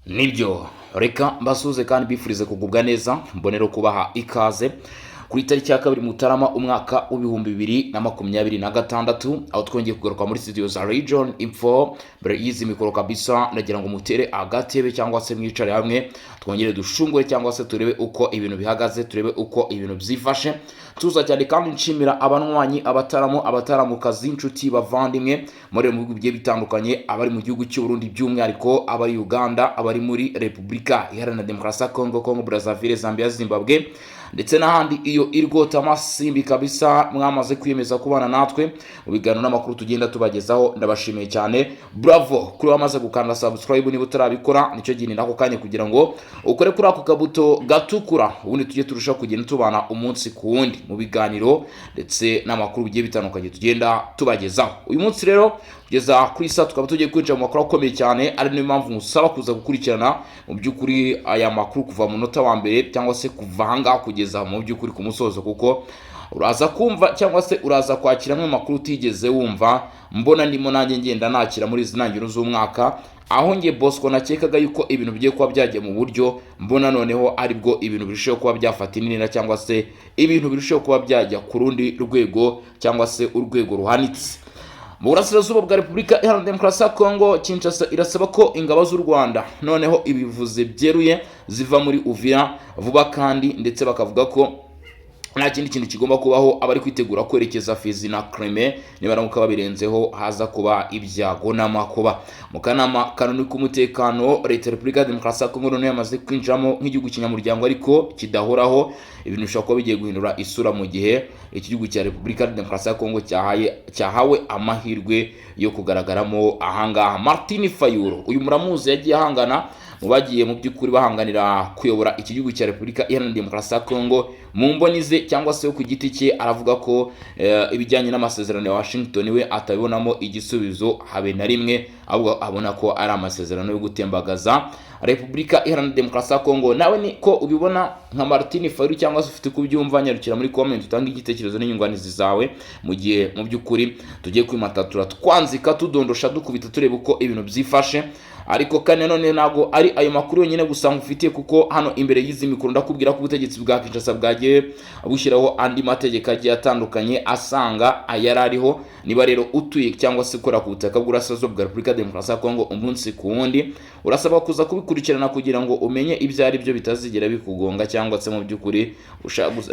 Nibyo reka mbasuze kandi bifurize kugubwa neza mbonero kubaha ikaze kuri tariki ya 2 Mutarama umwaka w'ibihumbi 2026 aho twongeye kugaruka muri studio za Region Info. Mbere y'izi mikoro kabisa ndagira ngo mutere agatebe cyangwa se mwicare hamwe twongere dushungure cyangwa se turebe uko ibintu bihagaze, turebe uko ibintu byifashe. Tuza cyane kandi nshimira abanwanyi abataramukazi inshuti bavandimwe muri mu bihugu bigiye bitandukanye, abari mu gihugu cy'u Burundi by'umwihariko, abari Uganda, abari muri Repubulika Iharanira Demokarasi ya Congo, Brazzaville, Zambia, Zimbabwe ndetse n'ahandi iyo irgota amasimbi kabisa. Mwamaze kwiyemeza kubana natwe mu biganiro n'amakuru tugenda tubagezaho, ndabashimiye cyane. Bravo kuri wamaze gukanda subscribe niba utarabikora, nicyo gihe nako kanye kugira ngo ukore kuri ako kabuto gatukura, ubundi tujye turushaho kugenda tubana umunsi ku wundi mu biganiro ndetse n'amakuru bigiye bitandukanye tugenda tubagezaho. Uyu munsi rero kugeza kuri saa tukaba tugiye kwinjira mu makuru akomeye cyane, ari niyo mpamvu musaba kuza gukurikirana mu by'ukuri aya makuru kuva mu nota wa mbere cyangwa se kuva hanga kugeza mu by'ukuri ku musozo, kuko uraza kumva cyangwa se uraza kwakira amwe makuru utigeze wumva. Mbona ndimo nanjye ngenda nakira muri izi ntangiriro z'umwaka, aho ngiye Bosco nakekaga yuko ibintu bigiye kuba byagiye mu buryo, mbona noneho aribwo ibintu birushaho kuba byafata inina cyangwa se ibintu birushaho kuba byajya ku rundi rwego cyangwa se urwego ruhanitse. Mu burasirazuba bwa Repubulika Iharanira Demokarasi ya Congo, Kinshasa irasaba ko ingabo z'u Rwanda noneho ibivuze byeruye ziva muri Uvira vuba kandi ndetse bakavuga ko nta kindi kintu kigomba kubaho, abari kwitegura kwerekeza Fizi na Crimea nibaramuka babirenzeho haza kuba ibyago n'amakuba. Mu kanama kanuni k'umutekano leta ya Repubulika Demokarasi ya Congo yamaze kwinjiramo nk'igihugu kinyamuryango ariko kidahoraho, ibintu bishobora kuba bigiye guhindura isura mu gihe iki gihugu cya Repubulika Demokarasi ya Congo cyahawe amahirwe yo kugaragaramo ahangaha. Martin Fayulu uyu muramuzi yagiye ahangana mu bagiye mu by'ukuri bahanganira kuyobora iki gihugu cya Repubulika Iharanira Demokarasi ya Congo. Mu mbonize cyangwa se ku giti cye aravuga ko ibijyanye n'amasezerano ya Washington we atabibonamo igisubizo habe na rimwe, ahubwo abona ko ari amasezerano yo gutembagaza Repubulika Iharanira Demokarasi ya Congo. Nawe ni ko ubibona nka Martin Fayulu cyangwa se ufite kubyumva? Nyarukira muri comment utanga igitekerezo n'inyunganizi zawe, mu gihe mu by'ukuri tugiye kwimatatura twanzika tudondosha dukubita tureba uko ibintu byifashe. Ariko kane none nago ari ayo makuru yonyine gusa ngufitiye, kuko hano imbere y'izi mikuru ndakubwira ko ubutegetsi bwa Kinshasa bwagiye bushyiraho andi mategeko agiye atandukanye asanga ayarariho. Niba rero utuye cyangwa se ukora ku butaka bw'Uburasirazuba bwa Repubulika Demokarasi ya Congo umunsi ku wundi, urasaba kuza kubikurikirana kugira ngo umenye ibyo ari byo bitazigera bikugonga cyangwa se mu by'ukuri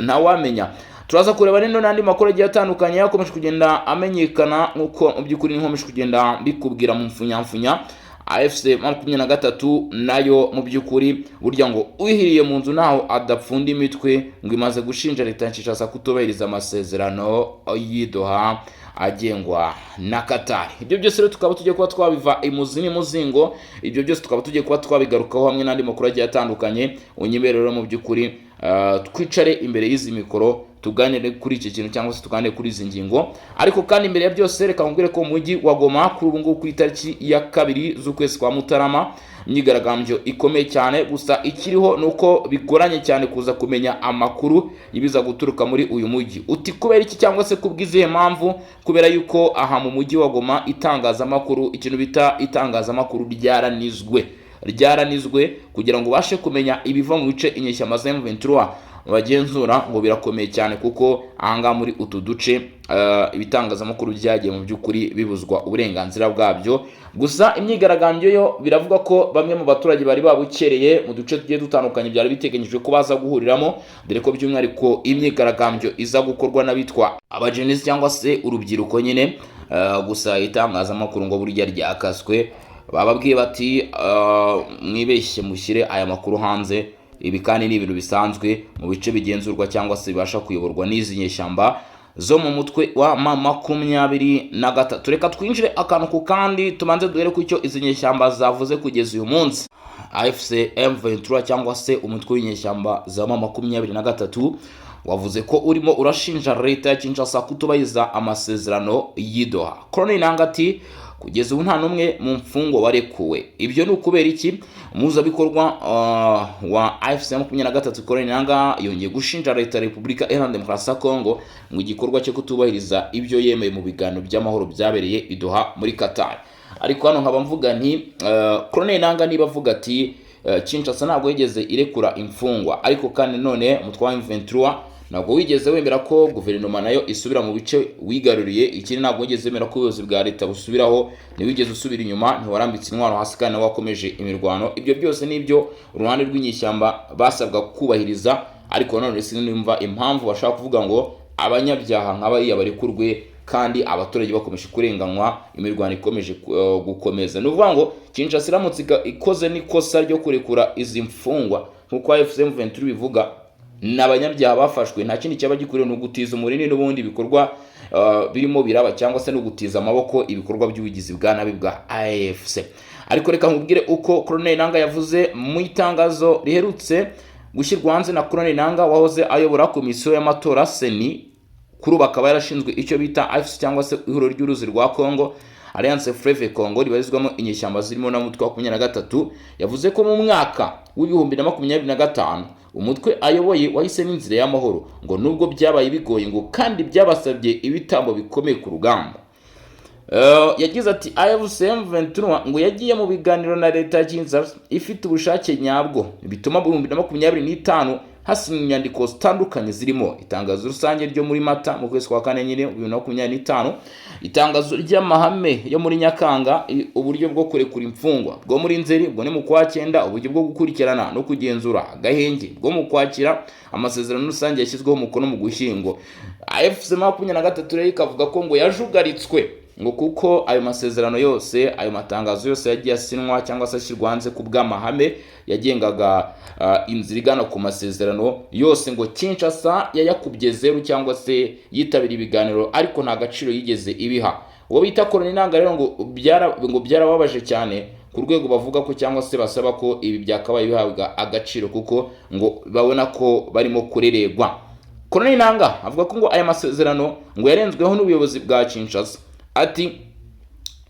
nta wamenya. Turaza kureba rero n'andi makuru agiye atandukanye yakomeje kugenda amenyekana, nk'uko mu by'ukuri nkomeje kugenda bikubwira mu mfunyamfunya. AFC 23 nayo mu by'ukuri burya ngo uhiriye mu nzu naho adapfunda imitwe, ngo imaze gushinja leta ya Kinshasa kutubahiriza amasezerano y'Doha agengwa na Qatar. Ibyo byose rero tukaba tujye kuba twabiva imuzi n'umuzingo, ibyo byose tukaba tujye kuba twabigarukaho hamwe n'andi makuru agiye atandukanye. Unyibere rero mu by'ukuri twicare imbere y'izi mikoro tuganire kuri iki kintu cyangwa se tuganire kuri izi ngingo. Ariko kandi imbere ya byose reka ngubwire ko umujyi wa Goma kuri ubu ngubu ku itariki ya 2 z'ukwezi kwa Mutarama imyigaragambyo ikomeye cyane, gusa ikiriho nuko bigoranye cyane kuza kumenya amakuru yibiza guturuka muri uyu mujyi. Uti kubera iki cyangwa se kubwizihe mpamvu? Kubera yuko aha mu mujyi wa Goma itangazamakuru, ikintu bita itangazamakuru ryaranizwe kugira ngo bashe kumenya ibiva mu bice inyeshyamba za M23 bagenzura, ngo birakomeye cyane kuko ahanga muri utu duce ibitangazamakuru byagiye mu by'ukuri bibuzwa uburenganzira bwabyo. Gusa imyigaragambyo yo biravuga ko bamwe mu baturage bari babukereye mu duce tugiye dutandukanye byari biteganyijwe ko baza guhuriramo, dore ko by'umwihariko imyigaragambyo iza gukorwa n'abitwa abajenesi cyangwa se urubyiruko nyine. Gusa itangazamakuru ngo burya ryakaswe, bababwiye bati mwibeshye mushyire aya makuru hanze. Ibi kandi ni ibintu bisanzwe mu bice bigenzurwa cyangwa se bibasha kuyoborwa n'izi nyeshyamba zo mu mutwe wa M23. Reka twinjire akantu ku kandi tumanze duhere ku icyo izi nyeshyamba zavuze kugeza uyu munsi. AFC M23 cyangwa se umutwe w'inyeshyamba za M23 wavuze ko urimo urashinja leta ya Kinshasa kutubahiriza amasezerano y'Doha. Colonel Nangati kugeza ubu nta numwe mu mfungo warekuwe. Ibyo ni ukubera iki? Umuhuzabikorwa wa AFC 23 Colonel Nanga yongeye gushinja leta ya Repubulika Iharanira Demokarasi ya Congo mu gikorwa cyo kutubahiriza ibyo yemeye mu biganiro by'amahoro byabereye i Doha muri Qatar. Ariko hano nkaba mvuga nti Colonel Nanga niba avuga ati Kinshasa ntabwo yigeze irekura imfungwa, ariko kandi none umutwe wa M23 ntabwo wigeze wemera ko guverinoma nayo isubira mu bice wigaruriye. Ikindi ntabwo wigeze wemera ko ubuyobozi bwa leta busubiraho, ntiwigeze usubira inyuma, ntiwarambitse intwaro hasi kandi wakomeje imirwano. Ibyo byose nibyo uruhande rw'inyishyamba basabwa kubahiriza, ariko none sinumva impamvu bashaka kuvuga ngo abanyabyaha nk'abariya barekurwe kandi abaturage bakomeje kurenganywa, imirwano ikomeje gukomeza. Ni ukuvuga ngo Kinshasa iramutse ikoze n'ikosa ryo kurekura izi mfungwa nk'uko M23 bivuga, n'abanyabyaha bafashwe, nta kindi cyaba gikuriye no gutiza umurindi n'ubundi bikorwa birimo biraba, cyangwa se no gutiza amaboko ibikorwa by'ubugizi bwa nabi bwa AFC. Ariko reka nkubwire uko Colonel Nanga yavuze mu itangazo riherutse gushyirwa hanze na Colonel Nanga wahoze ayobora komisiyo y'amatora Seni, kuri bakaba yarashinzwe icyo bita AFC cyangwa se ihuriro ry'uruzi rwa Congo, Alliance Fleuve Congo, ribarizwamo inyeshyamba zirimo na mutwe wa 23. Yavuze ko mu mwaka w'2025 umutwe ayoboye wahise n'inzira y'amahoro, ngo nubwo byabaye bigoye ngo kandi byabasabye ibitambo bikomeye ku rugamba. Yagize ati AFC M23 ngo yagiye mu biganiro na leta ya Kinshasa ifite ubushake nyabwo, bituma mu 2025 hasinywe inyandiko zitandukanye zirimo itangazo rusange ryo muri Mata mu kwezi kwa kane nyine 2025, itangazo ry'amahame yo muri Nyakanga, uburyo bwo kurekura imfungwa bwo muri Nzeri, bwo ne mu kwa 9 uburyo bwo gukurikirana no kugenzura agahenge bwo mu kwakira, amasezerano rusange yashyizweho umukono mu Gushyingo. AFC 23 rero ikavuga ko ngo yajugaritswe, ngo kuko ayo masezerano yose, ayo matangazo yose yagiye asinwa cyangwa se ashyirwa hanze ku bw'amahame yagengaga inzira igana ku masezerano yose, ngo Kinshasa yayakubye zeru cyangwa se yitabira ibiganiro, ariko nta gaciro yigeze ibiha. Uwo bita Colonel Nanga rero ngo byarababaje cyane, ku rwego bavuga ko cyangwa se basaba ko ibi byakabaye bihabwa agaciro, kuko ngo babona ko barimo kureregwa. Colonel Nanga avuga ko ngo aya masezerano ngo yarenzweho n'ubuyobozi bwa Kinshasa. Ati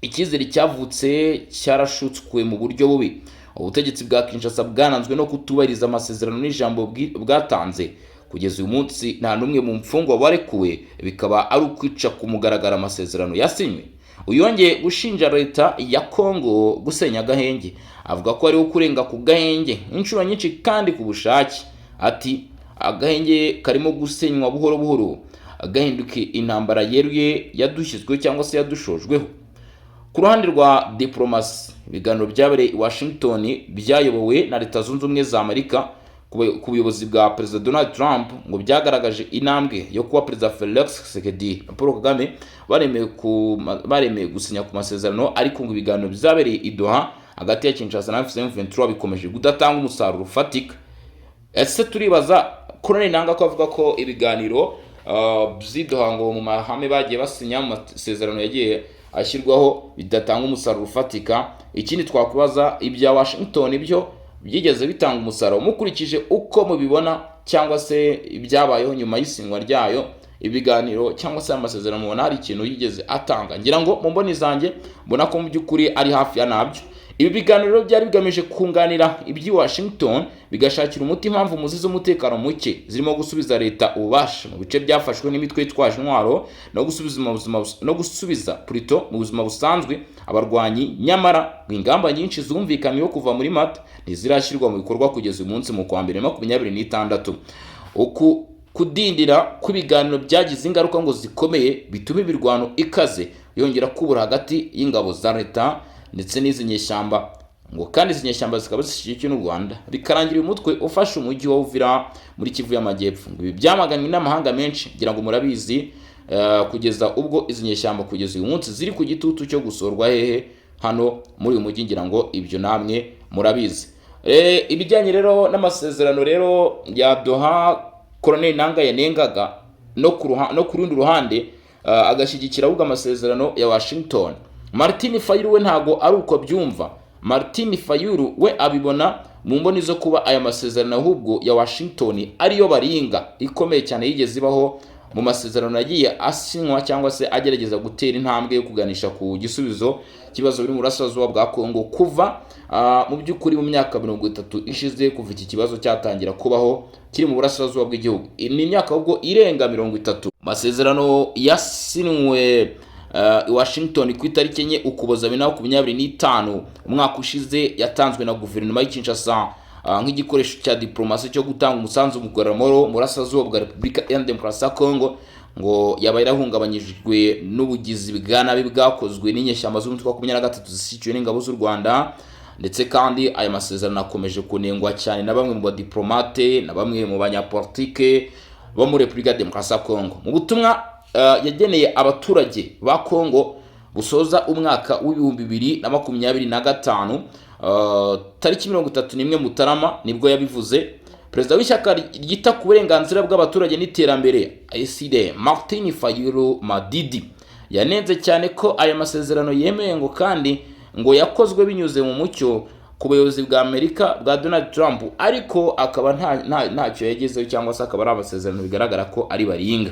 icyizere cyavutse cyarashutswe mu buryo bubi. Ubutegetsi bwa Kinshasa bwananzwe no kutubahiriza amasezerano n'ijambo bwatanze. Kugeza uyu munsi nta numwe mu mfungwa barekuwe, bikaba ari ukwica ku mugaragaro amasezerano yasinywe. Uyongeye gushinja leta ya Congo gusenya agahenge, avuga ko ari kurenga ku gahenge inshuro nyinshi kandi ku bushake. Ati agahenge karimo gusenywa buhoro buhoro, agahinduke intambara yeruye yadushyizweho cyangwa se yadushojweho. Ku ruhande rwa diplomasi, ibiganiro byabereye i Washington byayobowe na Leta Zunze Ubumwe za Amerika ku buyobozi bwa Perezida Donald Trump, ngo byagaragaje intambwe yo kuba Perezida Felix Tshisekedi na Paul Kagame baremeye gusinya ku masezerano, ariko ngo ibiganiro byabereye i Doha hagati ya Kinshasa na M23 bikomeje kudatanga umusaruro ufatika. Ese turibaza Colonel Nanga ko avuga ko ibiganiro by'idoha ngo mu mahame bagiye basinya mu masezerano yagiye ashyirwaho bidatanga umusaruro ufatika. Ikindi twakubaza, ibya Washington ibyo byigeze bitanga umusaruro mukurikije uko mubibona, cyangwa se ibyabayeho nyuma y'isinywa ryayo ibiganiro cyangwa se amasezerano mubona hari ikintu yigeze atanga? Ngira ngo mu mboni zanjye mbona ko mu by'ukuri ari hafi ya nabyo. Ibi biganiro byari bigamije kunganira iby'i Washington, bigashakira umuti impamvu muzi z'umutekano muke zirimo gusubiza leta ububasha mu bice byafashwe n'imitwe yitwaje intwaro no gusubiza Pluto mu buzima busanzwe abarwanyi. Nyamara ingamba nyinshi zumvikaniyeho kuva muri Mata ntizirashyirwa mu bikorwa kugeza uyu munsi mu kwa 2026. Uku kudindira kw'ibiganiro byagize ingaruka ngo zikomeye, bituma imirwano ikaze yongera kubura hagati y'ingabo za leta ndetse n'izi nyeshyamba, ngo kandi izi nyeshyamba zikaba zishyigikiwe n'u Rwanda, bikarangira uyu mutwe ufashe umujyi wa Uvira muri Kivu y'Amajyepfo. Ibi byamaganywe n'amahanga menshi, ngira ngo murabizi, kugeza ubwo izi nyeshyamba kugeza uyu munsi ziri ku gitutu cyo gusorwa hehe hano muri uyu mujyi, ngira ngo ibyo namwe murabizi. Ibijyanye rero n'amasezerano rero ya Doha, Colonel Nanga yanengaga no ku rundi ruhande agashyigikira ahubwo amasezerano ya Washington. Martin Fayulu we ntago ari uko byumva. Martin Fayulu we abibona mu mboni zo kuba aya masezerano ahubwo ya Washington ariyo baringa ikomeye cyane yigeze ibaho mu masezerano yagiye asinywa cyangwa se agerageza gutera intambwe yo kuganisha ku gisubizo kibazo biri mu burasirazuba bwa Kongo kuva mu by'ukuri mu myaka 30 ishize kuva iki kibazo cyatangira kubaho kiri mu burasirazuba bw'igihugu. Ni imyaka ubwo irenga 30. Masezerano yasinwe i Washington ku itariki enye Ukuboza 2025 umwaka ushize yatanzwe na guverinoma y'i Kinshasa nk'igikoresho cya diplomasi cyo gutanga umusanzu mu kugarura murasazuba bwa Repubulika ya Demokarasi ya Kongo, ngo yaba yarahungabanyijwe n'ubugizi bwa nabi bwakozwe n'inyeshyamba z'umutwe wa 23 zishyigikiwe n'ingabo z'u Rwanda. Ndetse kandi aya masezerano akomeje kunengwa cyane na bamwe mu badiplomate na bamwe mu banyapolitike bo muri Repubulika ya Demokarasi ya Kongo. Mu butumwa yageneye abaturage ba Kongo busoza umwaka w'ibihumbi 2025 tariki 31 Mutarama nibwo yabivuze. Perezida w'ishyaka ryita ku burenganzira bw'abaturage n'iterambere ACD Martin Fayulu Madidi yanenze cyane ko aya masezerano yemeye ngo kandi ngo yakozwe binyuze mu mucyo ku bayobozi bwa Amerika bwa Donald Trump, ariko akaba ntacyo yagezeho cyangwa se akaba ari amasezerano bigaragara ko ari baringa.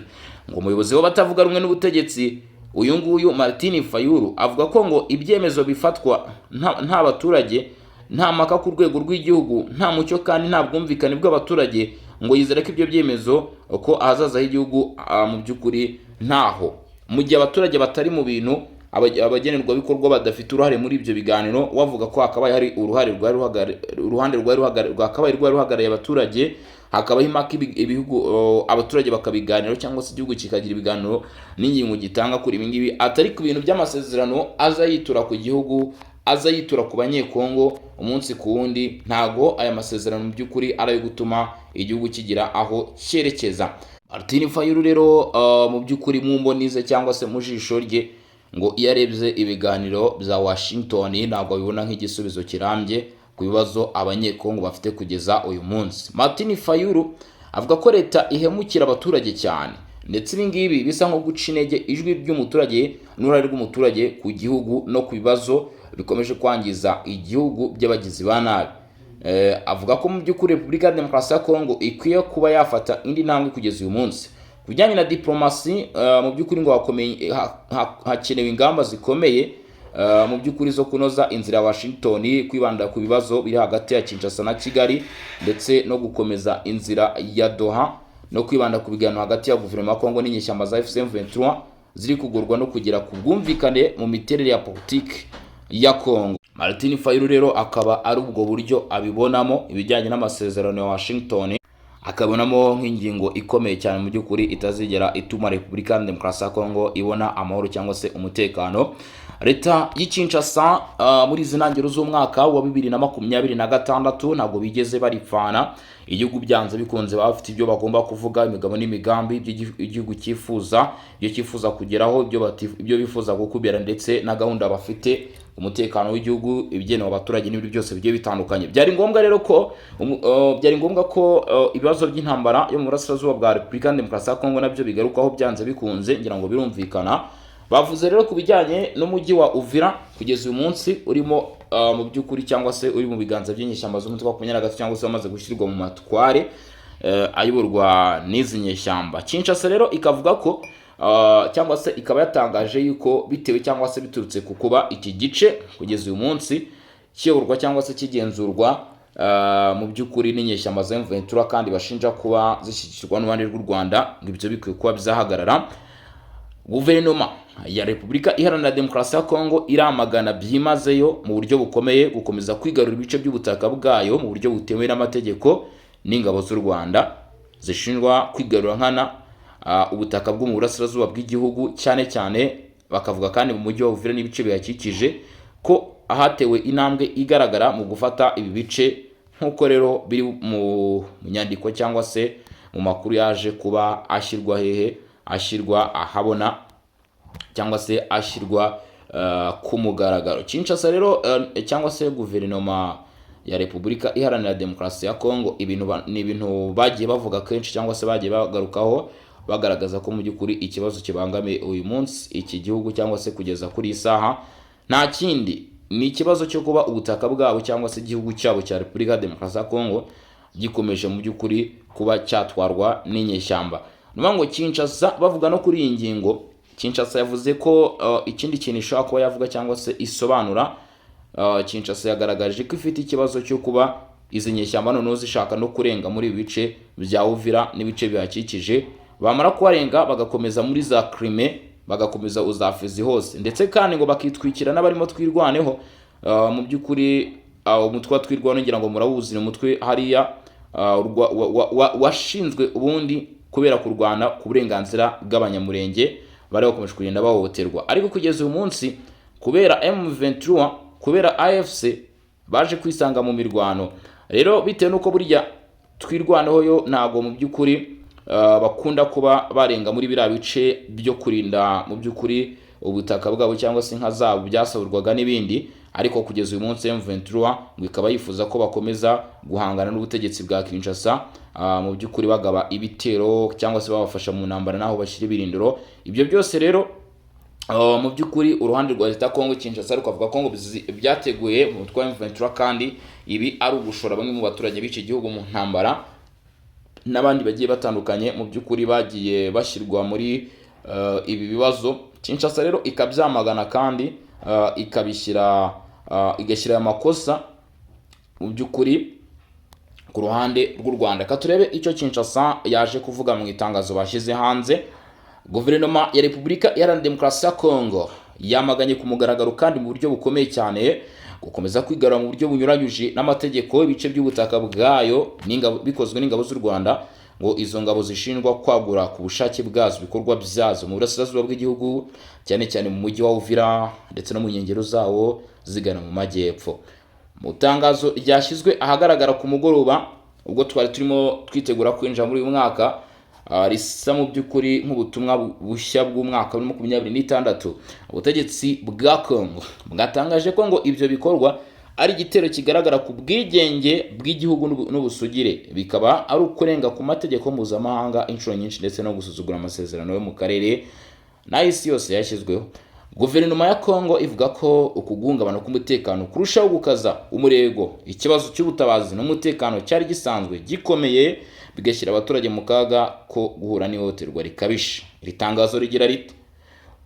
Ngo umuyobozi w'abatavuga rumwe n'ubutegetsi uyu nguyu Martin Fayulu avuga ko ngo ibyemezo bifatwa nta baturage, nta maka ku rwego rw'igihugu, nta mucyo kandi nta bwumvikane bw'abaturage, ngo yizera ko ibyo byemezo ko ahazaza h'igihugu mu by'ukuri ntaho. Mu gihe abaturage batari mu bintu, abagenerwa bikorwa badafite uruhare muri ibyo biganiro, wavuga ko hakaba hari uruhande rwari ruhagarariye abaturage, hakabaho impaka ibihugu abaturage bakabiganiro cyangwa se igihugu kikagira ibiganiro n'ingingo gitanga kuri ibi ngibi, atari ku bintu by'amasezerano aza yitura ku gihugu, aza yitura ku banyekongo umunsi ku wundi. Ntago aya masezerano mu by'ukuri ari ayo gutuma igihugu kigira aho cyerekeza. Martin Fayulu rero mu by'ukuri mu mbonize cyangwa se mu jisho rye, ngo iyo arebye ibiganiro bya Washington ntabwo abibona nk'igisubizo kirambye ku bibazo abanyekongo bafite kugeza uyu munsi. Martin Fayulu avuga ko leta ihemukira abaturage cyane, ndetse ibi ngibi bisa nko guca intege ijwi ry'umuturage n'uruhare rw'umuturage ku gihugu no ku bibazo bikomeje kwangiza igihugu by'abagizi ba nabi. Avuga ko mu by'ukuri Repubulika ya Demokarasi ya Kongo ikwiye kuba yafata indi ntambwe kugeza uyu munsi ku bijyanye na diplomasi. Mu by'ukuri ngo hakenewe ingamba zikomeye mu by'ukuri zo kunoza inzira ya Washington, kwibanda ku bibazo biri hagati ya Kinshasa na Kigali, ndetse no gukomeza inzira ya Doha, no kwibanda ku biganiro hagati ya guverinoma ya Kongo n'inyeshyamba za M23 ziri kugurwa no kugera ku bwumvikane mu miterere ya politiki ya Kongo. Martin Fayulu rero akaba ari ubwo buryo abibonamo ibijyanye n'amasezerano ya Washington, akabonamo nk'ingingo ikomeye cyane mu by'ukuri itazigera ituma Repubulika ya Demokarasi ya Kongo ibona amahoro cyangwa se umutekano. Leta y'i Kinshasa muri izi ntangiriro z'umwaka wa 2026 ntabwo bigeze baripfana. Igihugu byanze bikunze bafite ibyo bagomba kuvuga, imigabo n'imigambi igihugu cyifuza, ibyo cyifuza kugeraho, ibyo bifuza gukubera, ndetse na gahunda bafite umutekano w'igihugu, ibigenewe abaturage n'ibindi byose bigiye bitandukanye. Byari ngombwa ko ibibazo by'intambara yo mu burasirazuba bwa Repubulika ya Demokarasi ya Kongo nabyo bigarukaho byanze bikunze, ngira ngo birumvikana. Bavuze rero ku bijyanye n'umujyi wa Uvira kugeza uyu munsi urimo mu by'ukuri cyangwa se uri mu biganza by'inyeshyamba z'umutwe wa 23 cyangwa se wamaze gushyirwa mu matware ayoborwa n'izi nyeshyamba. Kinshasa rero ikavuga ko cyangwa se ikaba yatangaje yuko bitewe cyangwa se biturutse ku kuba iki gice kugeza uyu munsi kiyoborwa cyangwa se kigenzurwa mu by'ukuri n'inyeshyamba za M23 kandi bashinja kuba zishyigikirwa n'uruhande rw'u Rwanda, ngo ibyo bikwiye kuba bizahagarara. Guverinoma ya Repubulika Iharanira Demokarasi ya Kongo iramagana byimazeyo mu buryo bukomeye gukomeza kwigarura ibice by'ubutaka bwayo mu buryo butemewe n'amategeko n'ingabo z'u Rwanda zishinjwa kwigarura nkana ubutaka bwo mu burasirazuba bw'igihugu, cyane cyane bakavuga kandi mu mujyi wa Uvira n'ibice bihakikije ko ahatewe intambwe igaragara mu gufata ibi bice, nk'uko rero biri mu nyandiko cyangwa se mu makuru yaje kuba ashyirwa ahabona cyangwa se ashyirwa ku mugaragaro. Kinshasa rero cyangwa se guverinoma ya Repubulika Iharanira Demokarasi ya Kongo ni ibintu bagiye bavuga kenshi cyangwa se bagiye bagarukaho, bagaragaza ko mu by'ukuri ikibazo kibangamiye uyu munsi iki gihugu cyangwa se kugeza kuri isaha nta kindi, ni ikibazo cyo kuba ubutaka bwabo cyangwa se igihugu cyabo cya Repubulika ya Demokarasi ya Kongo gikomeje mu by'ukuri kuba cyatwarwa n'inyeshyamba. Ngo Kinshasa bavuga no kuri iyi ngingo, Kinshasa yavuze ko ikindi kintu ishobora kuba yavuga cyangwa se isobanura. Kinshasa yagaragaje ko ifite ikibazo cyo kuba izi nyeshyamba noneho zishaka no kurenga muri ibi bice bya Uvira n'ibice bihakikije, bamara kuharenga bagakomeza muri za Crimea bagakomeza uzafizi hose, ndetse kandi ngo bakitwikira n'abarimo twirwaneho. Mu by'ukuri umutwe wa twirwaneho ngira ngo murawuzi, ni umutwe hariya washinzwe ubundi kubera kurwana ku burenganzira bw'abanyamurenge bari bakomeje kugenda bahohoterwa. Ariko kugeza uyu munsi kubera M23, kubera AFC baje kwisanga mu mirwano, rero bitewe nuko burya twirwanaho yo ntago mu by'ukuri bakunda kuba barenga muri biriya bice byo kurinda mu by'ukuri ubutaka bwabo cyangwa se inka zabo byasaburwaga n'ibindi. Ariko kugeza uyu munsi M23 ngo ikaba yifuza ko bakomeza guhangana n'ubutegetsi bwa Kinshasa, mu by'ukuri bagaba ibitero cyangwa se babafasha mu ntambara naho bashyira ibirindiro. Ibyo byose rero mu by'ukuri uruhande rwa leta Kongo Kinshasa rukavuga ko ngo byateguye mu mutwe wa M23 kandi ibi ari ugushora bamwe mu baturage b'iki gihugu mu ntambara, n'abandi bagiye batandukanye mu by'ukuri bagiye bashyirwa muri ibi bibazo. Kinshasa rero ikabyamagana kandi igashyira amakosa mu by'ukuri ku ruhande rw'u Rwanda. Katurebe icyo Kinshasa yaje kuvuga mu itangazo bashyize hanze. Guverinoma ya Repubulika Iharanira Demokarasi ya Kongo yamaganye ku mugaragaro kandi mu buryo bukomeye cyane gukomeza kwigarura mu buryo bunyuranyije n'amategeko ibice by'ubutaka bwayo bikozwe n'ingabo z'u Rwanda, ngo izo ngabo zishinjwa kwagura ku bushake bwazo ibikorwa byazo mu burasirazuba bw'igihugu, cyane cyane mu mujyi wa Uvira ndetse no mu nkengero zawo zigana mu majyepfo. Mu tangazo ryashyizwe ahagaragara ku mugoroba ubwo twari turimo twitegura kwinjira muri uyu mwaka, risa mu by'ukuri nk'ubutumwa bushya bw'umwaka wa 2026, ubutegetsi bwa Kongo bwatangaje ko ngo ibyo bikorwa ari igitero kigaragara ku bwigenge bw'igihugu n'ubusugire, bikaba ari ukurenga ku mategeko mpuzamahanga inshuro nyinshi ndetse no gusuzugura amasezerano yo mu karere n'isi yose yashyizweho. Guverinoma ya Kongo ivuga ko ukuguhungabana k'umutekano kurushaho gukaza umurego ikibazo cy'ubutabazi n'umutekano cyari gisanzwe gikomeye, bigashyira abaturage mu kaga ko guhura n'ihohoterwa rikabisha. Iri tangazo rigira riti: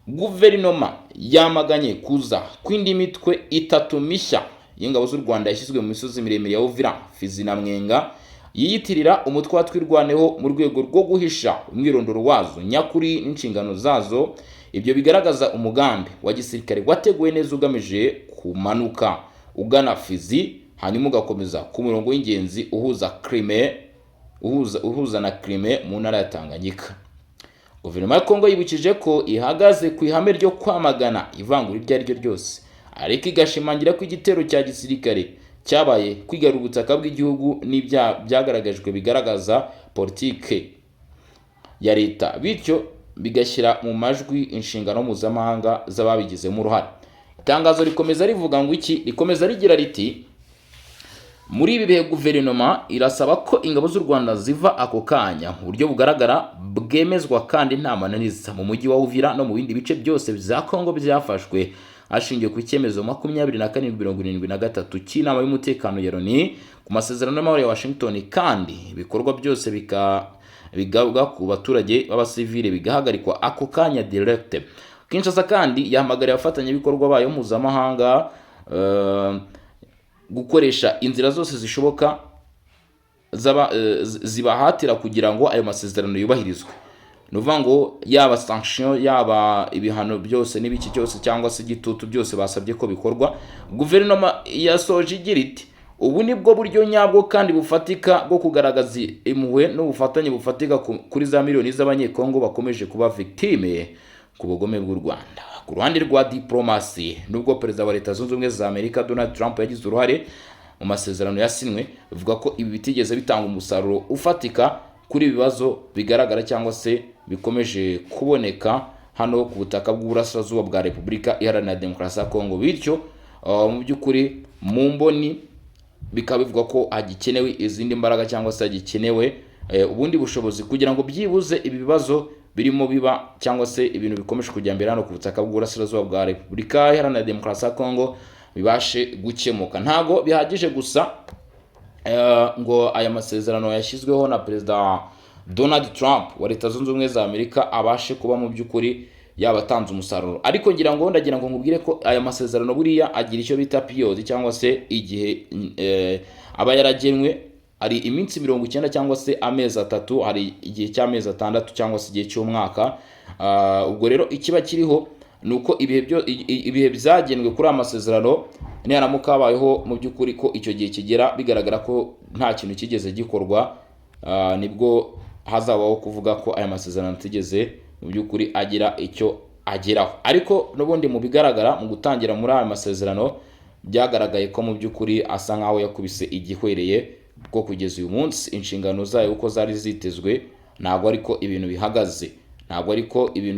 Guverinoma yamaganye kuza kw'indi mitwe 3 mishya y'ingabo z'u Rwanda yashyizwe mu misozi miremire ya Uvira, Fizi na Mwenga, yiyitirira umutwe wa twirwaneho mu rwego rwo guhisha umwirondoro wazo nyakuri n'inshingano zazo. Ibyo bigaragaza umugambi wa gisirikare wateguwe neza ugamije kumanuka ugana Fizi, hanyuma ugakomeza ku murongo w'ingenzi uhuza na Crimea mu ntara ya Tanganyika. Guverinoma ya Kongo yibukije ko ihagaze ku ihame ryo kwamagana ivangura iryo ari ryo ryose, ariko igashimangira ko igitero cya gisirikare cyabaye kwigarura ubutaka bw'igihugu byagaragajwe bigaragaza politike ya leta, bityo bigashyira mu majwi inshingano mpuzamahanga z'ababigizemo uruhare. Itangazo rikomeza rivuga ngo iki, rikomeza rigira riti: muri ibi bihe guverinoma irasaba ko ingabo z'u Rwanda ziva ako kanya mu buryo bugaragara bwemezwa kandi nta mananiza mu mujyi wa Uvira no mu bindi bice byose bya Kongo byafashwe hashingiwe ku cyemezo 27/73 cy'inama y'umutekano ya Loni ku masezerano y'amahoro ya Washington, kandi ibikorwa byose bigabwa ku baturage b'abasivile bigahagarikwa ako kanya direct. Kinshasa kandi yahamagariye abafatanyabikorwa bayo mpuzamahanga gukoresha inzira zose zishoboka zibahatira kugira ngo ayo masezerano yubahirizwe. Nuvuga ngo yaba sanction, yaba ibihano byose n'ibiki cyose cyangwa se igitutu byose basabye ko bikorwa. Guverinoma yasoje igira iti: ubu nibwo buryo nyabwo kandi bufatika bwo kugaragaza impuhwe n'ubufatanye bufatika kuri za miliyoni z'abanyekongo bakomeje kuba victime ku bugome bw'u Rwanda. Ku ruhande rwa diplomasi, nubwo perezida wa Leta Zunze Ubumwe za Amerika Donald Trump yagize uruhare mu masezerano yasinwe, bivuga ko ibi bitigeze bitanga umusaruro ufatika kuri ibibazo bigaragara cyangwa se bikomeje kuboneka hano ku butaka bw'uburasirazuba bwa Repubulika Iharanira Demokarasi ya Kongo. Bityo mu by'ukuri mu mboni bikaba bivuga ko hagikenewe izindi mbaraga cyangwa se hagikenewe ubundi bushobozi kugira ngo byibuze ibi bibazo birimo biba cyangwa se ibintu bikomeje kujya mbere hano ku butaka bw'uburasirazuba bwa Repubulika Iharanira Demokarasi ya Kongo bibashe gukemuka. Ntago bihagije gusa ngo aya masezerano yashyizweho na Perezida Donald Trump wa Leta Zunze Ubumwe za Amerika abashe kuba mu by'ukuri yabatanze umusaruro, ariko ndagira ngo nkubwire ko aya masezerano buriya agira icyo bita period cyangwa se igihe aba yaragenwe hari iminsi 90 cyangwa se amezi 3, hari igihe cy'amezi 6 cyangwa se igihe cy'umwaka. Ubwo rero ikiba kiriho nuko ibihe byagenwe kuri amasezerano niharamuka habayeho mu by'ukuri ko icyo gihe kigera bigaragara ko nta kintu kigeze gikorwa, nibwo hazabaho kuvuga ko aya masezerano atigeze mu by'ukuri agira icyo ageraho. Ariko n'ubundi mu bigaragara mu gutangira muri aya masezerano byagaragaye ko mu by'ukuri asa nkaho yakubise igihwereye, bwo kugeza uyu munsi inshingano zayo uko zari zitezwe ntabwo ariko ibintu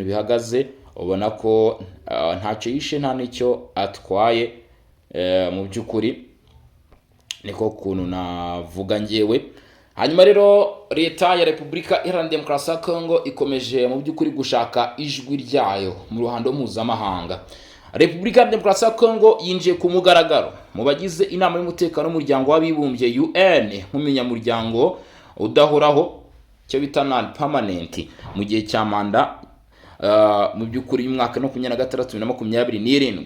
bihagaze. Ubona ko ntacyo yishe nta n'icyo atwaye, mu by'ukuri niko kuntu navuga ngewe. Hanyuma rero leta ya Repubulika Iharanira Demokarasi ya Kongo ikomeje mu by'ukuri gushaka ijwi ryayo mu ruhando mpuzamahanga. Repubulika ya Demokarasi ya Kongo yinjiye ku mugaragaro mu bagize inama y'umutekano w'umuryango w'abibumbye UN nk'umunyamuryango udahoraho, cyo bita non permanent, mu gihe cya manda mu by'ukuri y'umwaka 2026-2027.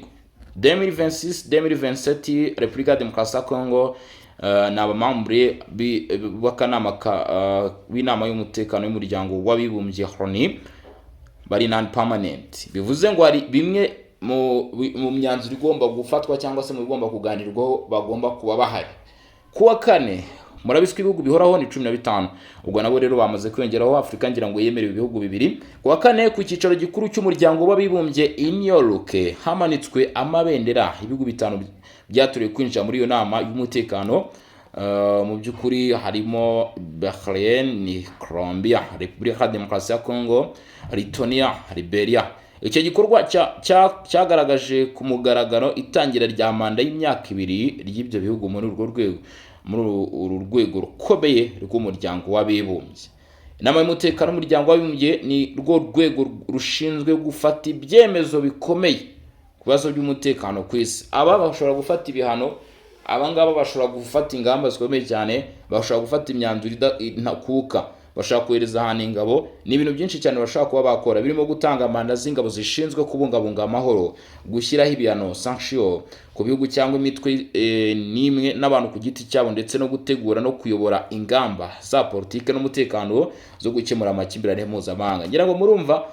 2026-2027 Repubulika ya Demokarasi ya Kongo ni abamambure b'akanama w'inama y'umutekano w'umuryango w'abibumbye ONU bari non permanent. Bivuze ngo hari bimwe mu myanzuro igomba gufatwa cyangwa se mu bigomba kuganirwaho bagomba kuba bahari. Kuwa kane murabiswe ibihugu bihoraho ni 15, ubwo nabo rero bamaze kwiyongeraho Afrika ngira ngo yemerewe ibihugu bibiri. Kuwa kane ku cyicaro gikuru cy'umuryango w'abibumbye i New York hamanitswe amabendera ibihugu 5 byaturiye kwinjira muri iyo nama y'umutekano. Mu by'ukuri harimo Bahrain, Colombia, Repubulika ya Demokarasi ya Kongo, Lithuania, Liberia. Icyo gikorwa cyagaragaje ku mugaragaro itangira rya manda y'imyaka 2 ry'ibyo bihugu muri uru rwego rukomeye rw'umuryango w'abibumbye. Inama y'umutekano w'umuryango w'abibumbye ni rwo rwego rushinzwe gufata ibyemezo bikomeye ku bibazo by'umutekano ku isi. Aba bashobora gufata ibihano, abangaba bashobora gufata ingamba zikomeye cyane, bashobora gufata imyanzuro ntakuka, bashaka kohereza ahantu ingabo. Ni ibintu byinshi cyane bashaka kuba bakora, birimo gutanga manda z'ingabo zishinzwe kubungabunga amahoro, gushyiraho ibihano sanction ku bihugu cyangwa imitwe n'imwe n'abantu ku giti cyabo, ndetse no gutegura no kuyobora ingamba za politike n'umutekano zo gukemura amakimbirane mpuzamahanga. Ngira ngo murumva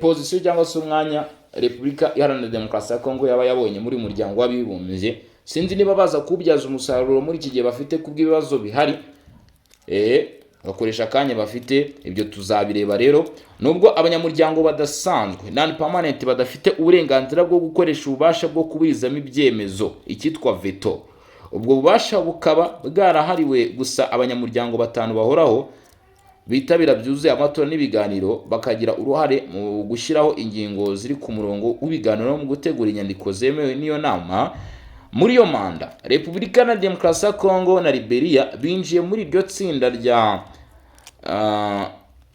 position cyangwa se umwanya Repubulika Iharanira Demokarasi ya Kongo yaba yabonye muri muryango w'abibumbye. Sinzi niba baza kubyaza umusaruro muri iki gihe bafite kubw'ibibazo bihari, bakoresha akanya bafite, ibyo tuzabireba rero. Nubwo abanyamuryango badasanzwe non permanent badafite uburenganzira bwo gukoresha ububasha bwo kuburizamo ibyemezo, icyitwa veto, ubwo bubasha bukaba bwarahariwe gusa abanyamuryango 5 bahoraho bitabira byuzuye amatora n'ibiganiro, bakagira uruhare mu gushyiraho ingingo ziri ku murongo w'ibiganiro mu gutegura inyandiko zemewe n'iyo nama. Muri iyo manda Repubulika ya Demokarasi ya Kongo na Liberia binjiye muri iryo tsinda rya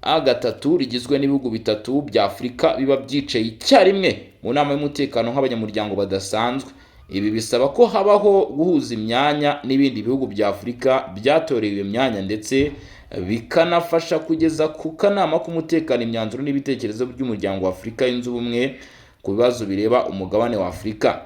A3 rigizwe n'ibihugu 3 bya Afrika biba byicaye icyarimwe mu nama y'umutekano nk'abanyamuryango badasanzwe. Ibi bisaba ko habaho guhuza imyanya n'ibindi bihugu bya Afrika byatorewe imyanya, ndetse bikanafasha kugeza ku kanama k'umutekano imyanzuro n'ibitekerezo by'umuryango wa Afrika yunze ubumwe ku bibazo bireba umugabane wa Afrika.